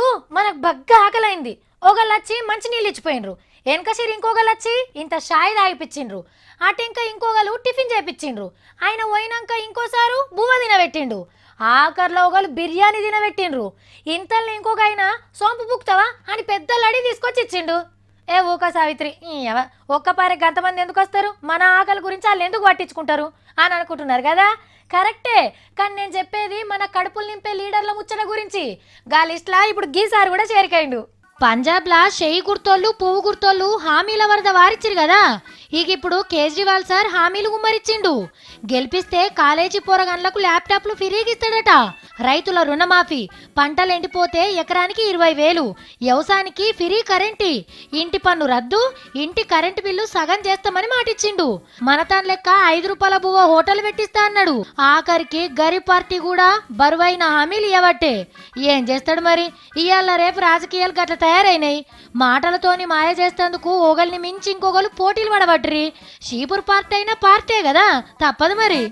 ఇప్పుడు మనకు బగ్గా ఆకలైంది, ఒకళ్ళు వచ్చి మంచి నీళ్ళు ఇచ్చిపోయినరు, వెనకసిరి ఇంకొకళ్ళు వచ్చి ఇంత షాయి తాగిపించిండ్రు, అటు ఇంకా ఇంకొకళ్ళు టిఫిన్ చేపించిండ్రు, ఆయన పోయినాక ఇంకోసారు బువ్వ తినబెట్టిండు, ఆఖరిలో ఒకళ్ళు బిర్యానీ తినబెట్టిండ్రు, ఇంతల్ని ఇంకొక ఆయన సోంపు పుక్తావా అని పెద్ద లడి తీసుకొచ్చి ఇచ్చిండు. ఏ ఊక సావిత్రి, ఒక్క పారే గంతమంది ఎందుకు వస్తారు, మన ఆకలి గురించి వాళ్ళు ఎందుకు పట్టించుకుంటారు అని అనుకుంటున్నారు కదా. కరెక్టే, కానీ నేను చెప్పేది మన కడుపులు నింపే లీడర్ల ముచ్చట గురించి. గా లిస్ట్లా ఇప్పుడు గీసారు కూడా చేరికైండు. పంజాబ్లా షెయి గుర్తోళ్ళు పువ్వు గుర్తోళ్ళు హామీల వరద వారిచ్చిరు కదా, ఇక ఇప్పుడు కేజ్రీవాల్ సార్ హామీలు గుమ్మరిచ్చిండు. గెలిపిస్తే కాలేజీ పోరగాన్లకు ల్యాప్టాప్లు ఫ్రీగిస్తాడట, రైతుల రుణమాఫీ, పంటలు ఎండిపోతే ఎకరానికి 20,000, వ్యవసాయానికి ఫ్రీ కరెంటు, ఇంటి పన్ను రద్దు, ఇంటి కరెంటు బిల్లు సగం చేస్తామని మాటిచ్చిండు. మనతాన్ లెక్క 5 రూపాయల బువ్వ హోటల్ పెట్టిస్తా అన్నాడు. ఆఖరికి గరీబ్ పార్టీ కూడా బరువైన హామీలు ఇవ్వబట్టే. ఏం చేస్తాడు మరి, ఇవాళ రేపు రాజకీయాలు గట్ల తయారైనాయి. మాటలతోని మాయ చేస్తేందుకు ఒకరిని మించి ఇంకొకరు పోటీలు పడబట్రి. షీపూర్ పార్టీ అయినా పార్టీ కదా, తప్పదు మరి.